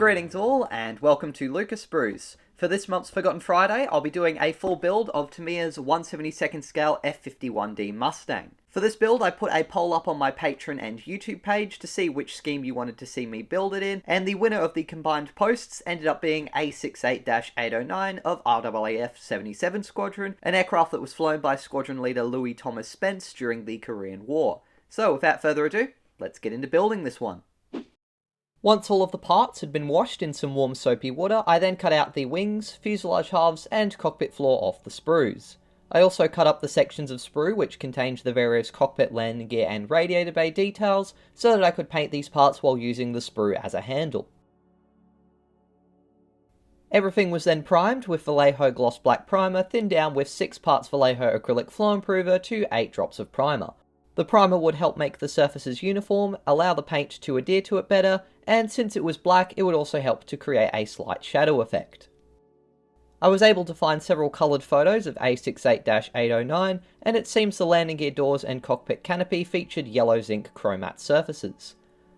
Greetings all, and welcome to Lucas Brews. For this month's Forgotten Friday, I'll be doing a full build of Tamiya's 1/72nd scale F-51D Mustang. For this build, I put a poll up on my Patreon and YouTube page to see which scheme you wanted to see me build it in, and the winner of the combined posts ended up being A68-809 of RAAF 77 Squadron, an aircraft that was flown by Squadron leader Louis Thomas Spence during the Korean War. So without further ado, let's get into building this one. Once all of the parts had been washed in some warm soapy water, I then cut out the wings, fuselage halves, and cockpit floor off the sprues. I also cut up the sections of sprue which contained the various cockpit, landing gear, and radiator bay details, so that I could paint these parts while using the sprue as a handle. Everything was then primed with Vallejo Gloss Black Primer, thinned down with 6 parts Vallejo Acrylic Flow Improver to 8 drops of primer. The primer would help make the surfaces uniform, allow the paint to adhere to it better, and since it was black, it would also help to create a slight shadow effect. I was able to find several coloured photos of A68-809, and it seems the landing gear doors and cockpit canopy featured yellow zinc chromat surfaces.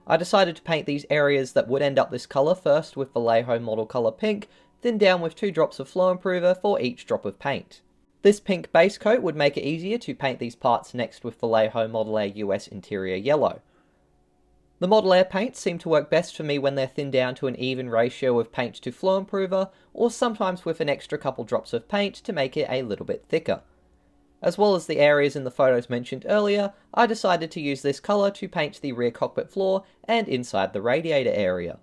I decided to paint these areas that would end up this colour first with Vallejo Model Colour Pink, then down with 2 drops of Flow Improver for each drop of paint. This pink base coat would make it easier to paint these parts next with Vallejo Model Air US Interior Yellow. The Model Air paints seem to work best for me when they're thinned down to an even ratio of paint to Flow Improver, or sometimes with an extra couple drops of paint to make it a little bit thicker. As well as the areas in the photos mentioned earlier, I decided to use this colour to paint the rear cockpit floor and inside the radiator area.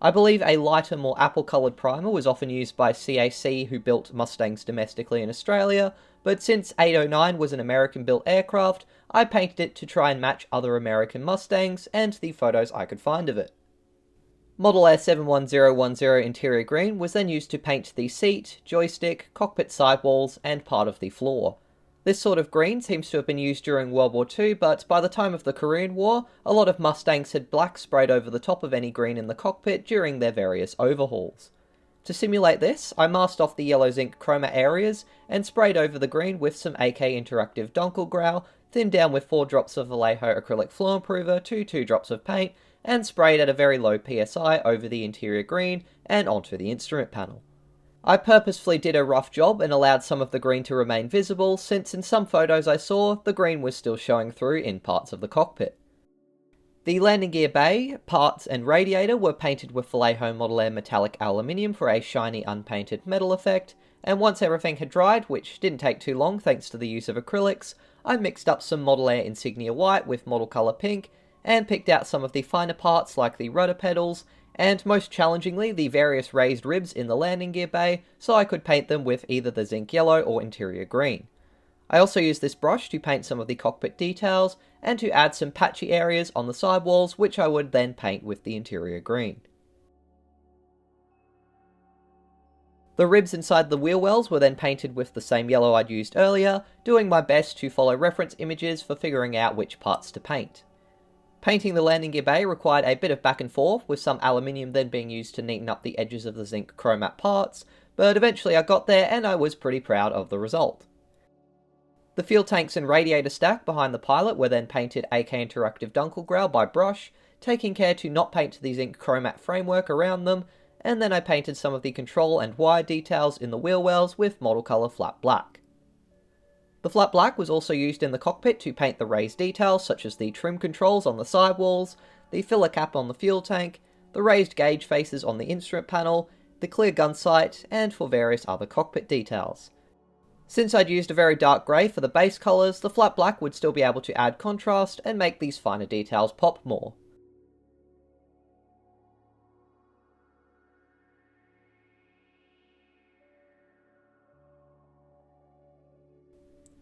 I believe a lighter, more apple-coloured primer was often used by CAC who built Mustangs domestically in Australia, but since 809 was an American-built aircraft, I painted it to try and match other American Mustangs and the photos I could find of it. Model Air 71010 interior green was then used to paint the seat, joystick, cockpit sidewalls, and part of the floor. This sort of green seems to have been used during World War II, but by the time of the Korean War, a lot of Mustangs had black sprayed over the top of any green in the cockpit during their various overhauls. To simulate this, I masked off the yellow zinc chroma areas and sprayed over the green with some AK Interactive Dunkelgrau, thinned down with 4 drops of Vallejo Acrylic Flow Improver to 2 drops of paint, and sprayed at a very low PSI over the interior green and onto the instrument panel. I purposefully did a rough job and allowed some of the green to remain visible, since in some photos I saw, the green was still showing through in parts of the cockpit. The landing gear bay, parts, and radiator were painted with Vallejo Model Air Metallic Aluminium for a shiny unpainted metal effect, and once everything had dried, which didn't take too long thanks to the use of acrylics, I mixed up some Model Air Insignia White with Model Colour Pink, and picked out some of the finer parts like the rudder pedals, and most challengingly the various raised ribs in the landing gear bay, so I could paint them with either the zinc yellow or interior green. I also used this brush to paint some of the cockpit details, and to add some patchy areas on the sidewalls, which I would then paint with the interior green. The ribs inside the wheel wells were then painted with the same yellow I'd used earlier, doing my best to follow reference images for figuring out which parts to paint. Painting the landing gear bay required a bit of back and forth, with some aluminium then being used to neaten up the edges of the zinc chromat parts, but eventually I got there and I was pretty proud of the result. The fuel tanks and radiator stack behind the pilot were then painted AK Interactive Dunkelgrau by brush, taking care to not paint the zinc chromat framework around them, and then I painted some of the control and wire details in the wheel wells with Model Colour Flat Black. The flat black was also used in the cockpit to paint the raised details such as the trim controls on the sidewalls, the filler cap on the fuel tank, the raised gauge faces on the instrument panel, the clear gun sight, and for various other cockpit details. Since I'd used a very dark grey for the base colours, the flat black would still be able to add contrast and make these finer details pop more.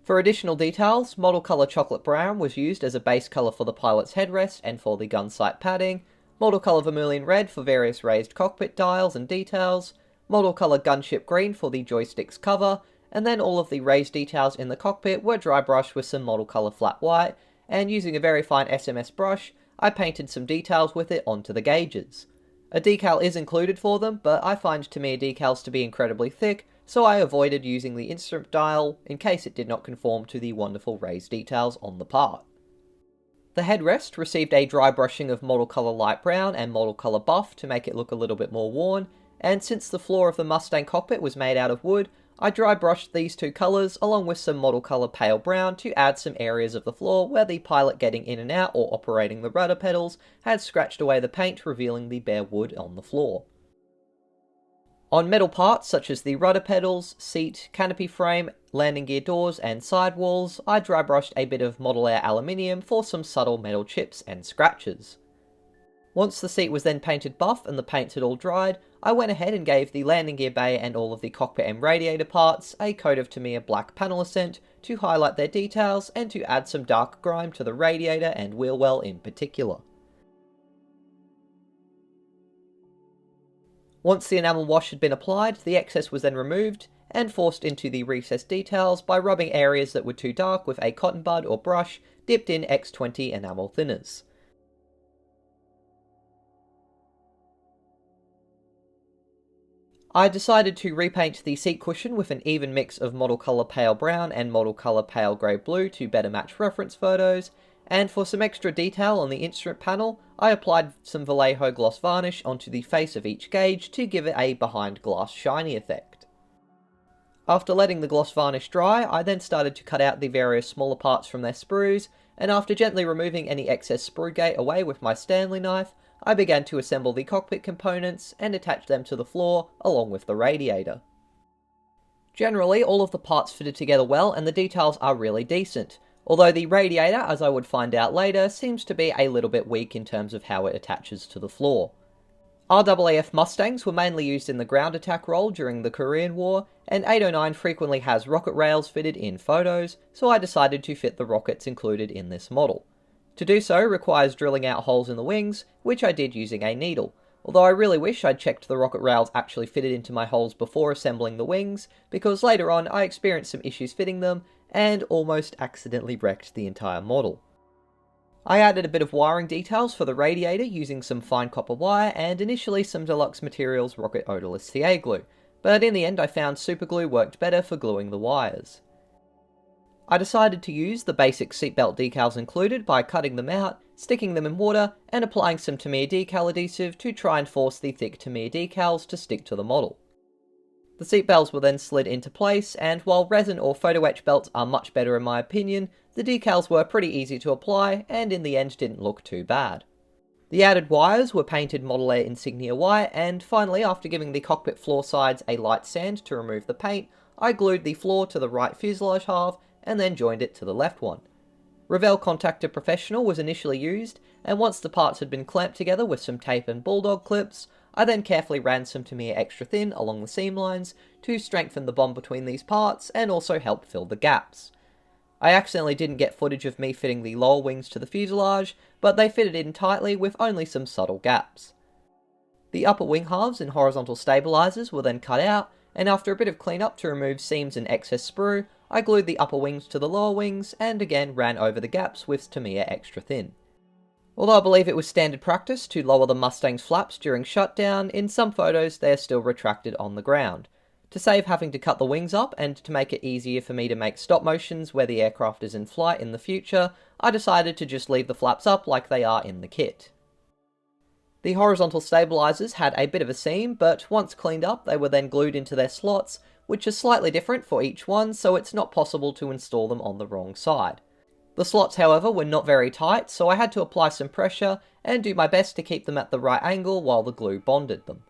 For additional details, Model Colour Chocolate Brown was used as a base colour for the pilot's headrest and for the gun sight padding, Model Colour Vermilion Red for various raised cockpit dials and details, Model Colour Gunship Green for the joystick's cover, and then all of the raised details in the cockpit were dry brushed with some Model Colour Flat White, and using a very fine SMS brush, I painted some details with it onto the gauges. A decal is included for them, but I find Tamiya decals to be incredibly thick, so I avoided using the instrument dial in case it did not conform to the wonderful raised details on the part. The headrest received a dry brushing of model colour light brown and model colour buff to make it look a little bit more worn, and since the floor of the Mustang cockpit was made out of wood, I dry brushed these two colours along with some model colour pale brown to add some areas of the floor where the pilot getting in and out or operating the rudder pedals had scratched away the paint, revealing the bare wood on the floor. On metal parts such as the rudder pedals, seat, canopy frame, landing gear doors and sidewalls, I dry brushed a bit of Model Air aluminium for some subtle metal chips and scratches. Once the seat was then painted buff and the paints had all dried, I went ahead and gave the landing gear bay and all of the cockpit and radiator parts a coat of Tamiya black panel accent to highlight their details and to add some dark grime to the radiator and wheel well in particular. Once the enamel wash had been applied, the excess was then removed and forced into the recessed details by rubbing areas that were too dark with a cotton bud or brush dipped in X20 enamel thinners. I decided to repaint the seat cushion with an even mix of model colour pale brown and model colour pale grey blue to better match reference photos, and for some extra detail on the instrument panel, I applied some Vallejo gloss varnish onto the face of each gauge to give it a behind glass shiny effect. After letting the gloss varnish dry, I then started to cut out the various smaller parts from their sprues, and after gently removing any excess sprue gate away with my Stanley knife, I began to assemble the cockpit components and attach them to the floor along with the radiator. Generally, all of the parts fitted together well and the details are really decent, although the radiator, as I would find out later, seems to be a little bit weak in terms of how it attaches to the floor. RAAF Mustangs were mainly used in the ground attack role during the Korean War, and 809 frequently has rocket rails fitted in photos, so I decided to fit the rockets included in this model. To do so requires drilling out holes in the wings, which I did using a needle, although I really wish I'd checked the rocket rails actually fitted into my holes before assembling the wings, because later on I experienced some issues fitting them, and almost accidentally wrecked the entire model. I added a bit of wiring details for the radiator using some fine copper wire and initially some Deluxe Materials Rocket Odorless CA glue, but in the end I found superglue worked better for gluing the wires. I decided to use the basic seatbelt decals included by cutting them out, sticking them in water, and applying some Tamiya decal adhesive to try and force the thick Tamiya decals to stick to the model. The seat belts were then slid into place, and while resin or photo etch belts are much better in my opinion, the decals were pretty easy to apply and in the end didn't look too bad. The added wires were painted Model Air insignia white, and finally, after giving the cockpit floor sides a light sand to remove the paint, I glued the floor to the right fuselage half and then joined it to the left one. Revell Contactor Professional was initially used, and once the parts had been clamped together with some tape and bulldog clips, I then carefully ran some Tamiya extra thin along the seam lines to strengthen the bond between these parts and also help fill the gaps. I accidentally didn't get footage of me fitting the lower wings to the fuselage, but they fitted in tightly with only some subtle gaps. The upper wing halves and horizontal stabilizers were then cut out, and after a bit of cleanup to remove seams and excess sprue, I glued the upper wings to the lower wings and again ran over the gaps with Tamiya extra thin. Although I believe it was standard practice to lower the Mustang's flaps during shutdown, in some photos they are still retracted on the ground. To save having to cut the wings up and to make it easier for me to make stop motions where the aircraft is in flight in the future, I decided to just leave the flaps up like they are in the kit. The horizontal stabilizers had a bit of a seam, but once cleaned up they were then glued into their slots, which are slightly different for each one, so it's not possible to install them on the wrong side. The slots, however, were not very tight, so I had to apply some pressure and do my best to keep them at the right angle while the glue bonded them.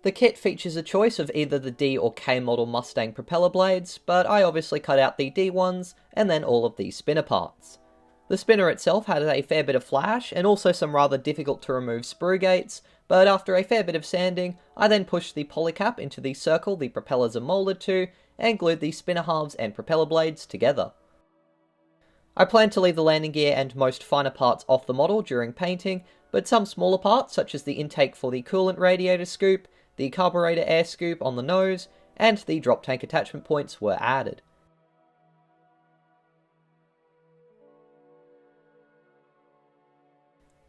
The kit features a choice of either the D or K model Mustang propeller blades, but I obviously cut out the D ones and then all of the spinner parts. The spinner itself had a fair bit of flash and also some rather difficult to remove sprue gates, but after a fair bit of sanding, I then pushed the polycap into the circle the propellers are moulded to and glued the spinner halves and propeller blades together. I plan to leave the landing gear and most finer parts off the model during painting, but some smaller parts such as the intake for the coolant radiator scoop, the carburetor air scoop on the nose, and the drop tank attachment points were added.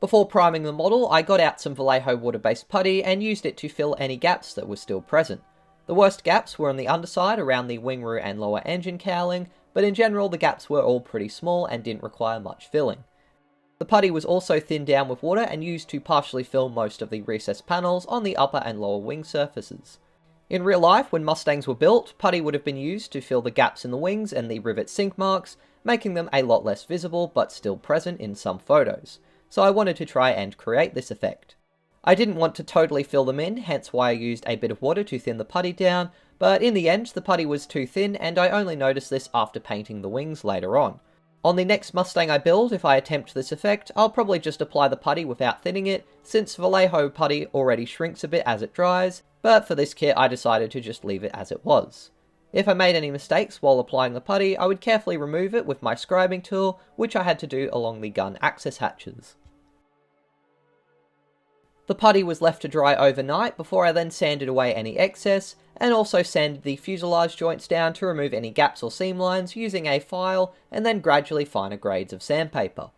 Before priming the model, I got out some Vallejo water-based putty and used it to fill any gaps that were still present. The worst gaps were on the underside around the wing root and lower engine cowling, but in general the gaps were all pretty small and didn't require much filling. The putty was also thinned down with water and used to partially fill most of the recessed panels on the upper and lower wing surfaces. In real life, when Mustangs were built, putty would have been used to fill the gaps in the wings and the rivet sink marks, making them a lot less visible but still present in some photos, so I wanted to try and create this effect. I didn't want to totally fill them in, hence why I used a bit of water to thin the putty down, but in the end the putty was too thin and I only noticed this after painting the wings later on. On the next Mustang I build, if I attempt this effect, I'll probably just apply the putty without thinning it, since Vallejo putty already shrinks a bit as it dries, but for this kit I decided to just leave it as it was. If I made any mistakes while applying the putty, I would carefully remove it with my scribing tool, which I had to do along the gun access hatches. The putty was left to dry overnight before I then sanded away any excess, and also sanded the fuselage joints down to remove any gaps or seam lines using a file and then gradually finer grades of sandpaper.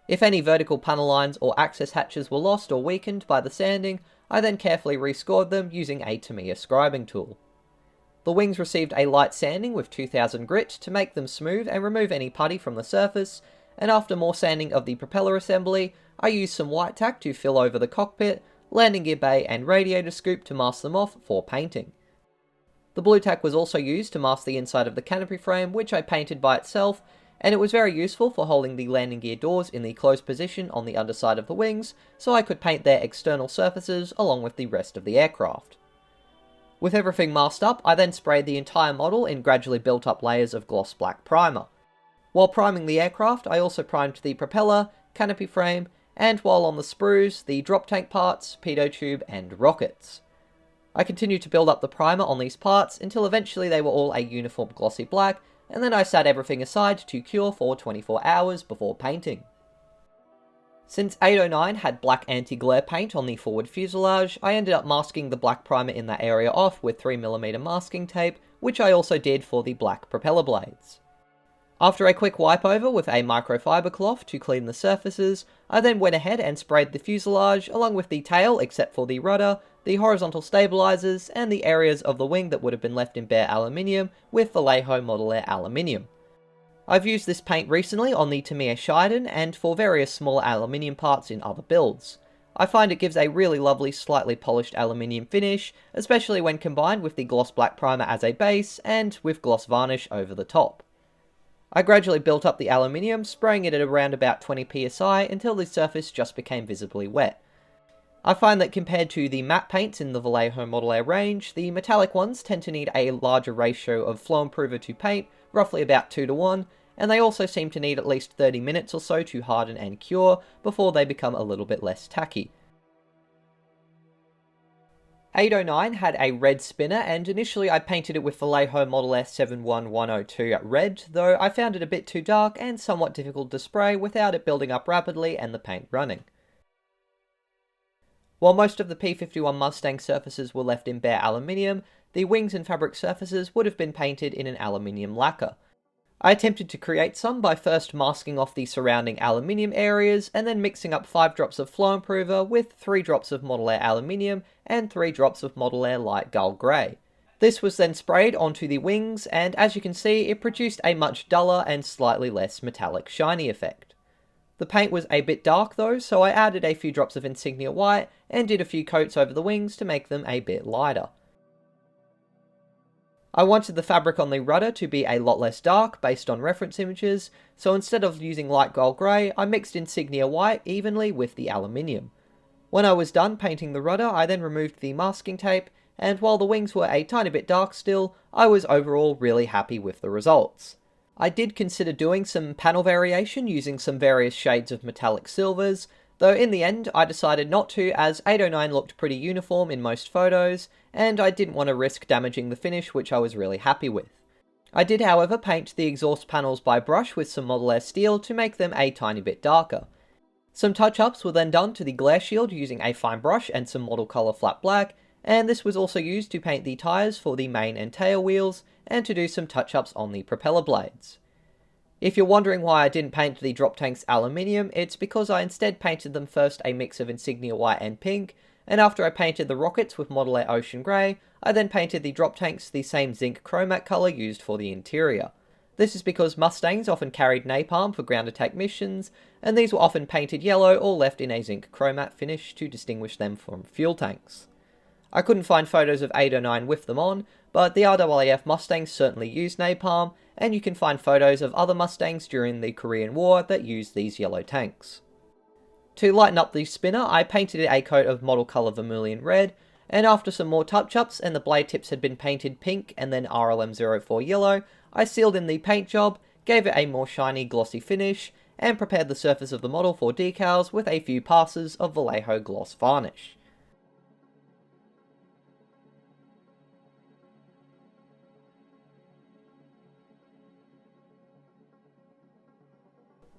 If any vertical panel lines or access hatches were lost or weakened by the sanding, I then carefully rescored them using a Tamiya scribing tool. The wings received a light sanding with 2000 grit to make them smooth and remove any putty from the surface, and after more sanding of the propeller assembly, I used some white tack to fill over the cockpit, landing gear bay and radiator scoop to mask them off for painting. The blue tack was also used to mask the inside of the canopy frame, which I painted by itself, and it was very useful for holding the landing gear doors in the closed position on the underside of the wings, so I could paint their external surfaces along with the rest of the aircraft. With everything masked up, I then sprayed the entire model in gradually built up layers of gloss black primer. While priming the aircraft, I also primed the propeller, canopy frame, and while on the sprues, the drop tank parts, pitot tube, and rockets. I continued to build up the primer on these parts until eventually they were all a uniform glossy black, and then I set everything aside to cure for 24 hours before painting. Since 809 had black anti-glare paint on the forward fuselage, I ended up masking the black primer in that area off with 3mm masking tape, which I also did for the black propeller blades. After a quick wipe over with a microfiber cloth to clean the surfaces, I then went ahead and sprayed the fuselage along with the tail except for the rudder, the horizontal stabilizers, and the areas of the wing that would have been left in bare aluminium with Vallejo Model Air aluminium. I've used this paint recently on the Tamiya Squadron and for various small aluminium parts in other builds. I find it gives a really lovely slightly polished aluminium finish, especially when combined with the gloss black primer as a base and with gloss varnish over the top. I gradually built up the aluminium, spraying it at around about 20 psi until the surface just became visibly wet. I find that compared to the matte paints in the Vallejo Model Air range, the metallic ones tend to need a larger ratio of flow improver to paint, roughly about 2 to 1, and they also seem to need at least 30 minutes or so to harden and cure before they become a little bit less tacky. 809 had a red spinner, and initially I painted it with Vallejo Model S 71102 red, though I found it a bit too dark and somewhat difficult to spray without it building up rapidly and the paint running. While most of the P-51 Mustang surfaces were left in bare aluminium, the wings and fabric surfaces would have been painted in an aluminium lacquer. I attempted to create some by first masking off the surrounding aluminium areas and then mixing up 5 drops of flow improver with 3 drops of Model Air aluminium and 3 drops of Model Air light gull grey. This was then sprayed onto the wings, and as you can see it produced a much duller and slightly less metallic shiny effect. The paint was a bit dark though, so I added a few drops of insignia white and did a few coats over the wings to make them a bit lighter. I wanted the fabric on the rudder to be a lot less dark based on reference images, so instead of using light gold grey, I mixed insignia white evenly with the aluminium. When I was done painting the rudder, I then removed the masking tape, and while the wings were a tiny bit dark still, I was overall really happy with the results. I did consider doing some panel variation using some various shades of metallic silvers, though in the end I decided not to as 809 looked pretty uniform in most photos, and I didn't want to risk damaging the finish which I was really happy with. I did however paint the exhaust panels by brush with some Model Air steel to make them a tiny bit darker. Some touch-ups were then done to the glare shield using a fine brush and some model colour flat black, and this was also used to paint the tyres for the main and tail wheels, and to do some touch-ups on the propeller blades. If you're wondering why I didn't paint the drop tanks aluminium, it's because I instead painted them first a mix of insignia white and pink, and after I painted the rockets with Model Air Ocean Grey, I then painted the drop tanks the same zinc chromat colour used for the interior. This is because Mustangs often carried napalm for ground attack missions, and these were often painted yellow or left in a zinc chromat finish to distinguish them from fuel tanks. I couldn't find photos of 809 with them on, but the RAAF Mustangs certainly used napalm, and you can find photos of other Mustangs during the Korean War that used these yellow tanks. To lighten up the spinner, I painted it a coat of model colour vermilion red, and after some more touch-ups and the blade tips had been painted pink and then RLM04 yellow, I sealed in the paint job, gave it a more shiny glossy finish, and prepared the surface of the model for decals with a few passes of Vallejo gloss varnish.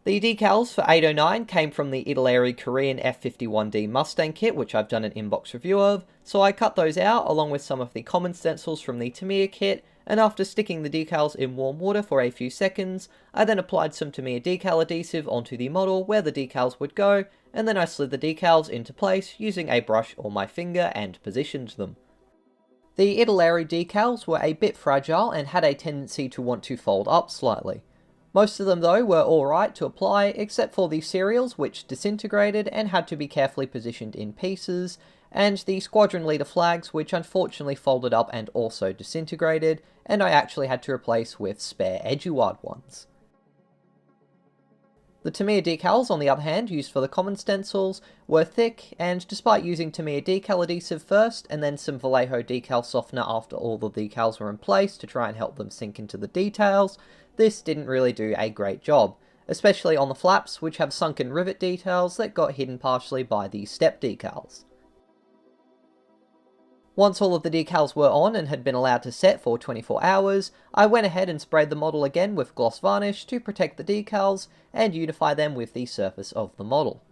The decals for 809 came from the Italeri Korean F-51D Mustang kit, which I've done an inbox review of, so I cut those out along with some of the common stencils from the Tamiya kit, and after sticking the decals in warm water for a few seconds, I then applied some Tamiya decal adhesive onto the model where the decals would go, and then I slid the decals into place using a brush or my finger and positioned them. The Italeri decals were a bit fragile and had a tendency to want to fold up slightly. Most of them though were alright to apply, except for the serials which disintegrated and had to be carefully positioned in pieces, and the Squadron leader flags which unfortunately folded up and also disintegrated, and I actually had to replace with spare Eduard ones. The Tamiya decals, on the other hand, used for the common stencils, were thick, and despite using Tamiya decal adhesive first, and then some Vallejo decal softener after all the decals were in place to try and help them sink into the details, this didn't really do a great job, especially on the flaps, which have sunken rivet details that got hidden partially by the step decals. Once all of the decals were on and had been allowed to set for 24 hours, I went ahead and sprayed the model again with gloss varnish to protect the decals and unify them with the surface of the model.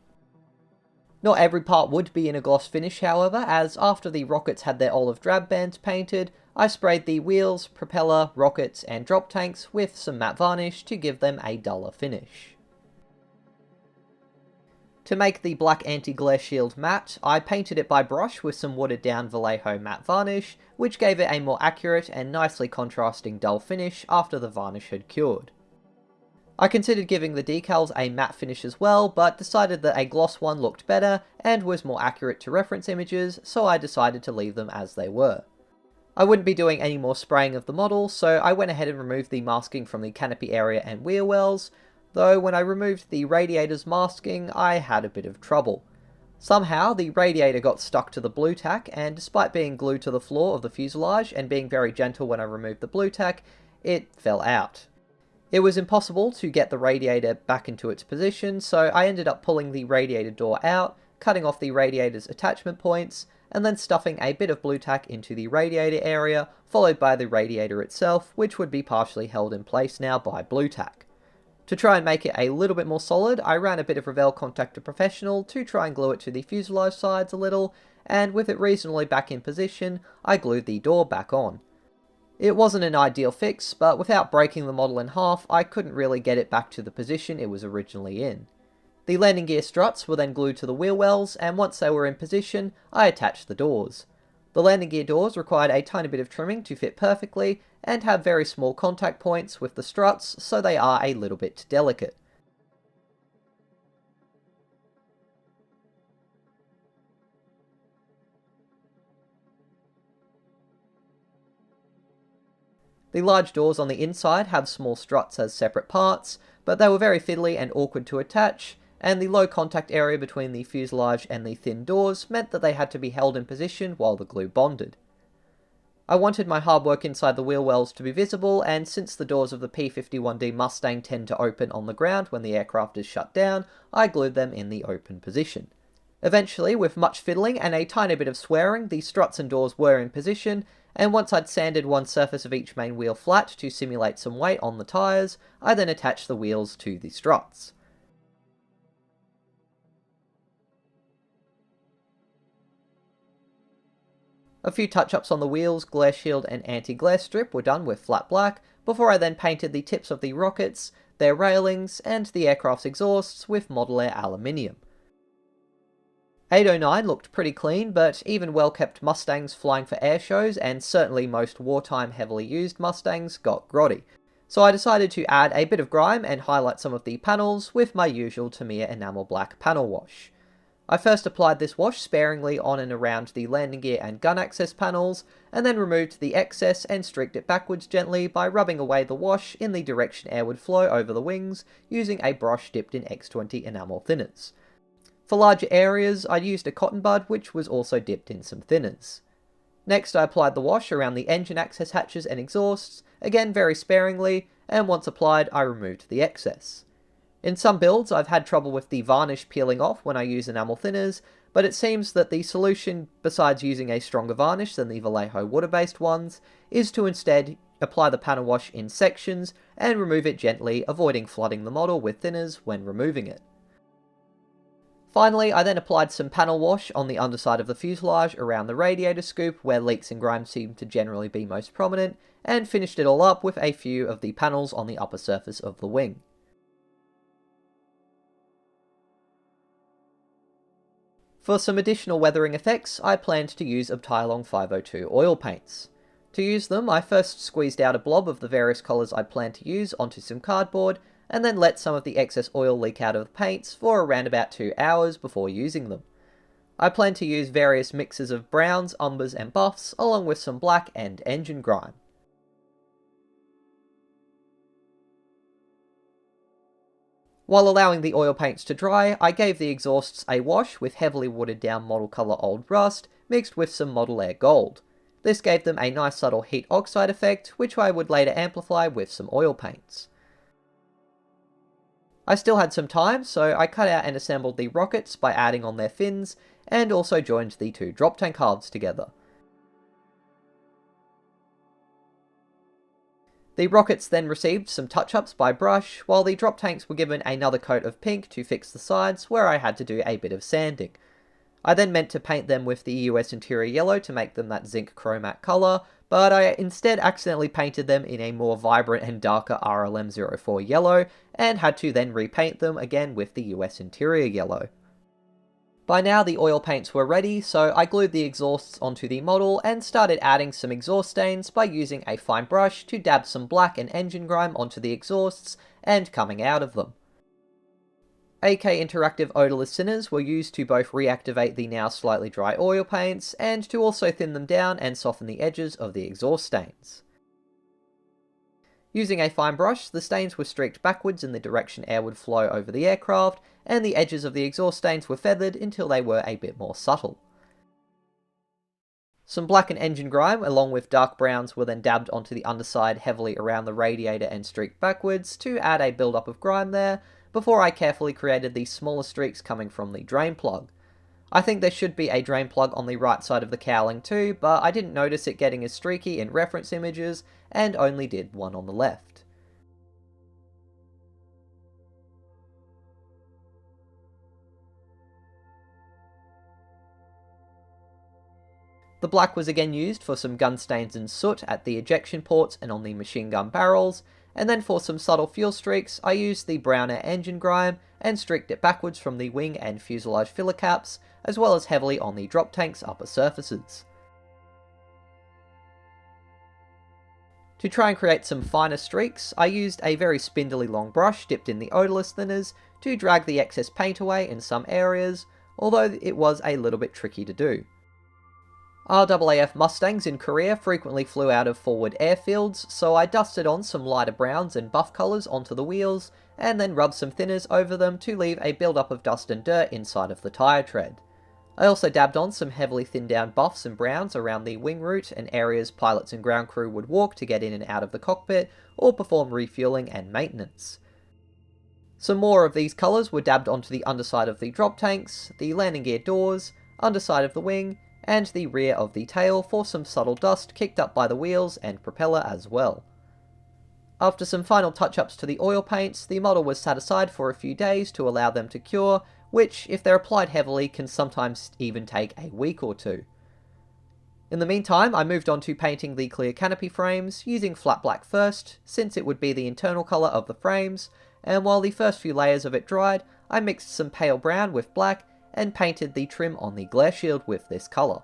Not every part would be in a gloss finish however, as after the rockets had their olive drab bands painted, I sprayed the wheels, propeller, rockets and drop tanks with some matte varnish to give them a duller finish. To make the black anti-glare shield matte, I painted it by brush with some watered down Vallejo matte varnish, which gave it a more accurate and nicely contrasting dull finish after the varnish had cured. I considered giving the decals a matte finish as well, but decided that a gloss one looked better and was more accurate to reference images, so I decided to leave them as they were. I wouldn't be doing any more spraying of the model, so I went ahead and removed the masking from the canopy area and wheel wells, though when I removed the radiator's masking, I had a bit of trouble. Somehow, the radiator got stuck to the blue tack, and despite being glued to the floor of the fuselage and being very gentle when I removed the blue tack, it fell out. It was impossible to get the radiator back into its position, so I ended up pulling the radiator door out, cutting off the radiator's attachment points, and then stuffing a bit of blue tack into the radiator area, followed by the radiator itself, which would be partially held in place now by blue tack. To try and make it a little bit more solid, I ran a bit of Revell Contactor Professional to try and glue it to the fuselage sides a little, and with it reasonably back in position, I glued the door back on. It wasn't an ideal fix, but without breaking the model in half, I couldn't really get it back to the position it was originally in. The landing gear struts were then glued to the wheel wells, and once they were in position, I attached the doors. The landing gear doors required a tiny bit of trimming to fit perfectly, and have very small contact points with the struts, so they are a little bit delicate. The large doors on the inside have small struts as separate parts, but they were very fiddly and awkward to attach, and the low contact area between the fuselage and the thin doors meant that they had to be held in position while the glue bonded. I wanted my hard work inside the wheel wells to be visible, and since the doors of the P-51D Mustang tend to open on the ground when the aircraft is shut down, I glued them in the open position. Eventually, with much fiddling and a tiny bit of swearing, the struts and doors were in position, and once I'd sanded one surface of each main wheel flat to simulate some weight on the tyres, I then attached the wheels to the struts. A few touch-ups on the wheels, glare shield and anti-glare strip were done with flat black, before I then painted the tips of the rockets, their railings, and the aircraft's exhausts with Model Air aluminium. 809 looked pretty clean, but even well-kept Mustangs flying for air shows, and certainly most wartime heavily used Mustangs, got grotty. So I decided to add a bit of grime and highlight some of the panels with my usual Tamiya Enamel Black panel wash. I first applied this wash sparingly on and around the landing gear and gun access panels, and then removed the excess and streaked it backwards gently by rubbing away the wash in the direction air would flow over the wings using a brush dipped in X20 enamel thinners. For larger areas, I used a cotton bud which was also dipped in some thinners. Next I applied the wash around the engine access hatches and exhausts, again very sparingly, and once applied I removed the excess. In some builds I've had trouble with the varnish peeling off when I use enamel thinners, but it seems that the solution, besides using a stronger varnish than the Vallejo water-based ones, is to instead apply the panel wash in sections and remove it gently, avoiding flooding the model with thinners when removing it. Finally, I then applied some panel wash on the underside of the fuselage around the radiator scoop where leaks and grime seem to generally be most prominent, and finished it all up with a few of the panels on the upper surface of the wing. For some additional weathering effects, I planned to use Abteilung 502 oil paints. To use them, I first squeezed out a blob of the various colours I planned to use onto some cardboard, and then let some of the excess oil leak out of the paints for around about 2 hours before using them. I plan to use various mixes of browns, umbers and buffs, along with some black and engine grime. While allowing the oil paints to dry, I gave the exhausts a wash with heavily watered down model colour Old Rust, mixed with some Model Air Gold. This gave them a nice subtle heat oxide effect, which I would later amplify with some oil paints. I still had some time, so I cut out and assembled the rockets by adding on their fins, and also joined the two drop tank halves together. The rockets then received some touch-ups by brush, while the drop tanks were given another coat of pink to fix the sides, where I had to do a bit of sanding. I then meant to paint them with the US interior yellow to make them that zinc chromat colour, but I instead accidentally painted them in a more vibrant and darker RLM04 yellow, and had to then repaint them again with the US interior yellow. By now the oil paints were ready, so I glued the exhausts onto the model and started adding some exhaust stains by using a fine brush to dab some black and engine grime onto the exhausts and coming out of them. AK Interactive odorless thinners were used to both reactivate the now slightly dry oil paints and to also thin them down and soften the edges of the exhaust stains. Using a fine brush, the stains were streaked backwards in the direction air would flow over the aircraft, and the edges of the exhaust stains were feathered until they were a bit more subtle. Some black and engine grime along with dark browns were then dabbed onto the underside heavily around the radiator and streaked backwards to add a build-up of grime there, before I carefully created these smaller streaks coming from the drain plug. I think there should be a drain plug on the right side of the cowling too, but I didn't notice it getting as streaky in reference images, and only did one on the left. The black was again used for some gun stains and soot at the ejection ports and on the machine gun barrels, and then for some subtle fuel streaks I used the browner engine grime and streaked it backwards from the wing and fuselage filler caps, as well as heavily on the drop tank's upper surfaces. To try and create some finer streaks, I used a very spindly long brush dipped in the odorless thinners to drag the excess paint away in some areas, although it was a little bit tricky to do. RAAF Mustangs in Korea frequently flew out of forward airfields, so I dusted on some lighter browns and buff colours onto the wheels, and then rubbed some thinners over them to leave a build-up of dust and dirt inside of the tyre tread. I also dabbed on some heavily thinned down buffs and browns around the wing route and areas pilots and ground crew would walk to get in and out of the cockpit or perform refueling and maintenance. Some more of these colours were dabbed onto the underside of the drop tanks, the landing gear doors, underside of the wing, and the rear of the tail for some subtle dust kicked up by the wheels and propeller as well. After some final touch-ups to the oil paints, the model was set aside for a few days to allow them to cure, which, if they're applied heavily, can sometimes even take a week or two. In the meantime, I moved on to painting the clear canopy frames, using flat black first, since it would be the internal colour of the frames, and while the first few layers of it dried, I mixed some pale brown with black, and painted the trim on the glare shield with this colour.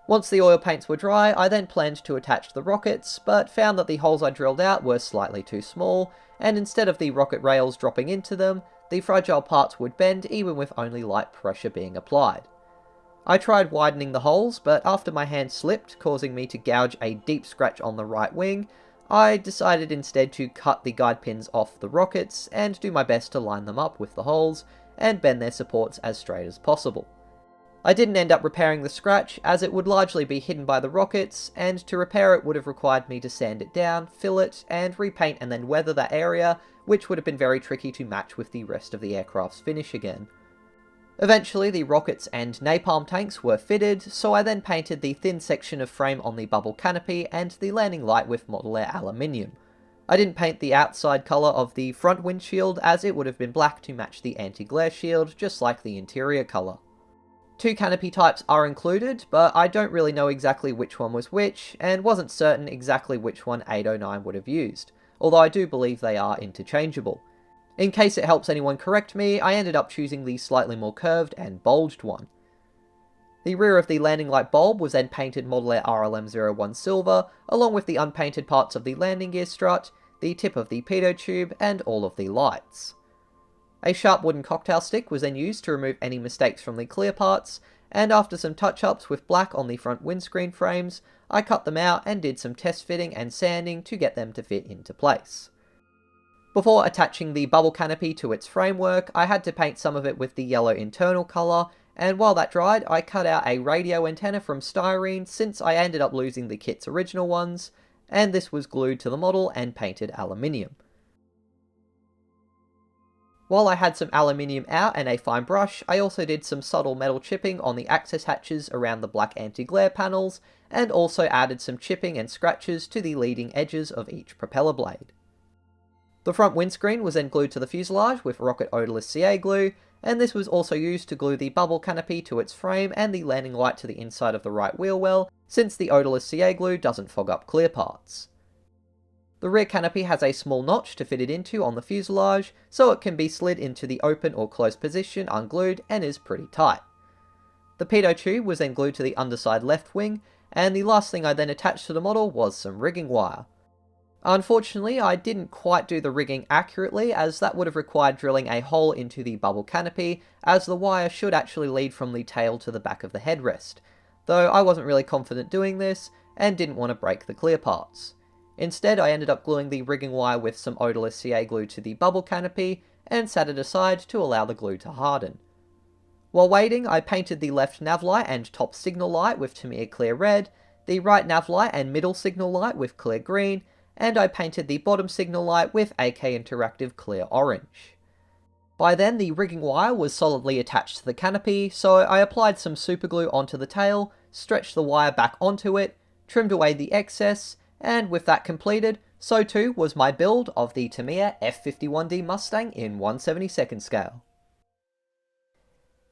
Once the oil paints were dry, I then planned to attach the rockets, but found that the holes I drilled out were slightly too small, and instead of the rocket rails dropping into them, the fragile parts would bend even with only light pressure being applied. I tried widening the holes, but after my hand slipped, causing me to gouge a deep scratch on the right wing, I decided instead to cut the guide pins off the rockets and do my best to line them up with the holes and bend their supports as straight as possible. I didn't end up repairing the scratch, as it would largely be hidden by the rockets, and to repair it would have required me to sand it down, fill it, and repaint and then weather that area, which would have been very tricky to match with the rest of the aircraft's finish again. Eventually, the rockets and napalm tanks were fitted, so I then painted the thin section of frame on the bubble canopy and the landing light with Model Air aluminium. I didn't paint the outside colour of the front windshield, as it would have been black to match the anti-glare shield, just like the interior colour. 2 canopy types are included, but I don't really know exactly which one was which, and wasn't certain exactly which one 809 would have used, although I do believe they are interchangeable. In case it helps anyone correct me, I ended up choosing the slightly more curved and bulged one. The rear of the landing light bulb was then painted Model Air RLM01 silver, along with the unpainted parts of the landing gear strut, the tip of the pitot tube, and all of the lights. A sharp wooden cocktail stick was then used to remove any mistakes from the clear parts, and after some touch-ups with black on the front windscreen frames, I cut them out and did some test fitting and sanding to get them to fit into place. Before attaching the bubble canopy to its framework, I had to paint some of it with the yellow internal colour, and while that dried, I cut out a radio antenna from styrene since I ended up losing the kit's original ones, and this was glued to the model and painted aluminium. While I had some aluminium out and a fine brush, I also did some subtle metal chipping on the access hatches around the black anti-glare panels, and also added some chipping and scratches to the leading edges of each propeller blade. The front windscreen was then glued to the fuselage with rocket odorless CA glue, and this was also used to glue the bubble canopy to its frame and the landing light to the inside of the right wheel well, since the odorless CA glue doesn't fog up clear parts. The rear canopy has a small notch to fit it into on the fuselage, so it can be slid into the open or closed position unglued and is pretty tight. The pitot tube was then glued to the underside left wing, and the last thing I then attached to the model was some rigging wire. Unfortunately, I didn't quite do the rigging accurately, as that would have required drilling a hole into the bubble canopy, as the wire should actually lead from the tail to the back of the headrest, though I wasn't really confident doing this, and didn't want to break the clear parts. Instead, I ended up gluing the rigging wire with some odorless CA glue to the bubble canopy, and set it aside to allow the glue to harden. While waiting, I painted the left nav light and top signal light with Tamiya clear red, the right nav light and middle signal light with clear green, and I painted the bottom signal light with AK Interactive clear orange. By then, the rigging wire was solidly attached to the canopy, so I applied some superglue onto the tail, stretched the wire back onto it, trimmed away the excess, and with that completed, so too was my build of the Tamiya F-51D Mustang in 1/72nd scale.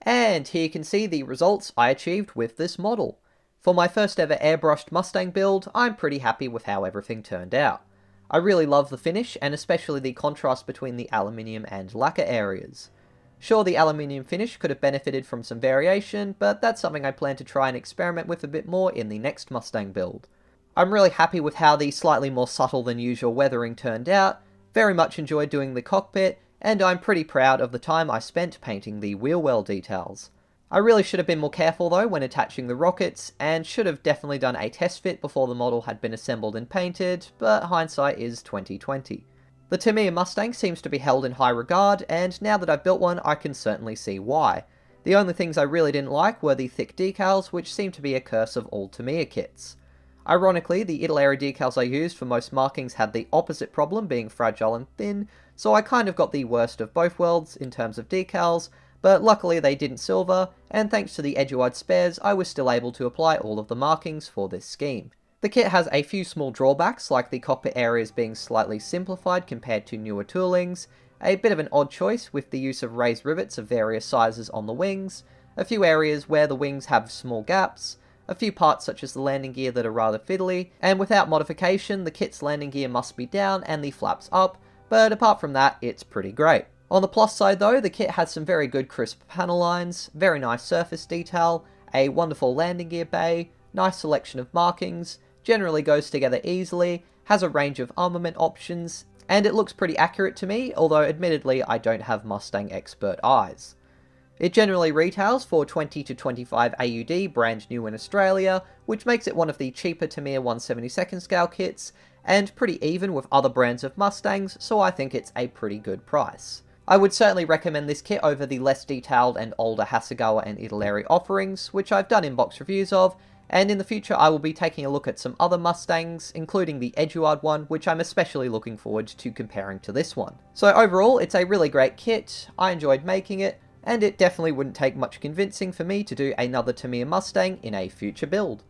And here you can see the results I achieved with this model. For my first ever airbrushed Mustang build, I'm pretty happy with how everything turned out. I really love the finish, and especially the contrast between the aluminium and lacquer areas. Sure, the aluminium finish could have benefited from some variation, but that's something I plan to try and experiment with a bit more in the next Mustang build. I'm really happy with how the slightly more subtle than usual weathering turned out, very much enjoyed doing the cockpit, and I'm pretty proud of the time I spent painting the wheel well details. I really should have been more careful though when attaching the rockets, and should have definitely done a test fit before the model had been assembled and painted, but hindsight is 20/20. The Tamiya Mustang seems to be held in high regard, and now that I've built one, I can certainly see why. The only things I really didn't like were the thick decals, which seem to be a curse of all Tamiya kits. Ironically, the Italeri decals I used for most markings had the opposite problem, being fragile and thin, so I kind of got the worst of both worlds in terms of decals, but luckily they didn't silver, and thanks to the Eduard spares, I was still able to apply all of the markings for this scheme. The kit has a few small drawbacks, like the cockpit areas being slightly simplified compared to newer toolings, a bit of an odd choice with the use of raised rivets of various sizes on the wings, a few areas where the wings have small gaps, a few parts such as the landing gear that are rather fiddly, and without modification, the kit's landing gear must be down and the flaps up, but apart from that, it's pretty great. On the plus side though, the kit has some very good crisp panel lines, very nice surface detail, a wonderful landing gear bay, nice selection of markings, generally goes together easily, has a range of armament options, and it looks pretty accurate to me, although admittedly I don't have Mustang expert eyes. It generally retails for 20 to 25 AUD brand new in Australia, which makes it one of the cheaper Tamiya 1/72nd scale kits, and pretty even with other brands of Mustangs, so I think it's a pretty good price. I would certainly recommend this kit over the less detailed and older Hasegawa and Italeri offerings, which I've done inbox reviews of, and in the future I will be taking a look at some other Mustangs, including the Eduard one, which I'm especially looking forward to comparing to this one. So overall, it's a really great kit, I enjoyed making it, and it definitely wouldn't take much convincing for me to do another Tamiya Mustang in a future build.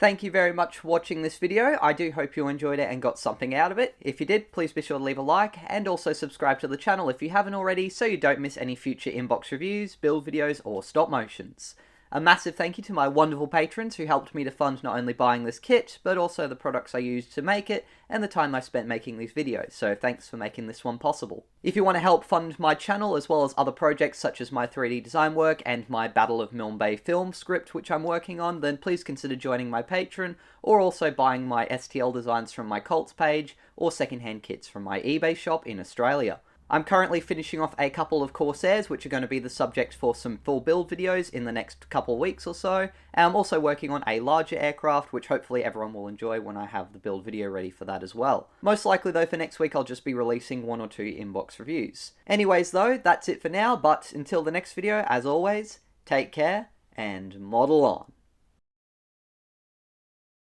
Thank you very much for watching this video. I do hope you enjoyed it and got something out of it. If you did, please be sure to leave a like and also subscribe to the channel if you haven't already so you don't miss any future inbox reviews, build videos or stop motions. A massive thank you to my wonderful patrons who helped me to fund not only buying this kit, but also the products I used to make it, and the time I spent making these videos, so thanks for making this one possible. If you want to help fund my channel, as well as other projects such as my 3D design work and my Battle of Milne Bay film script which I'm working on, then please consider joining my Patreon, or also buying my STL designs from my Cults page, or secondhand kits from my eBay shop in Australia. I'm currently finishing off a couple of Corsairs, which are going to be the subject for some full build videos in the next couple of weeks or so, and I'm also working on a larger aircraft, which hopefully everyone will enjoy when I have the build video ready for that as well. Most likely though for next week I'll just be releasing 1 or 2 inbox reviews. Anyways though, that's it for now, but until the next video, as always, take care, and model on.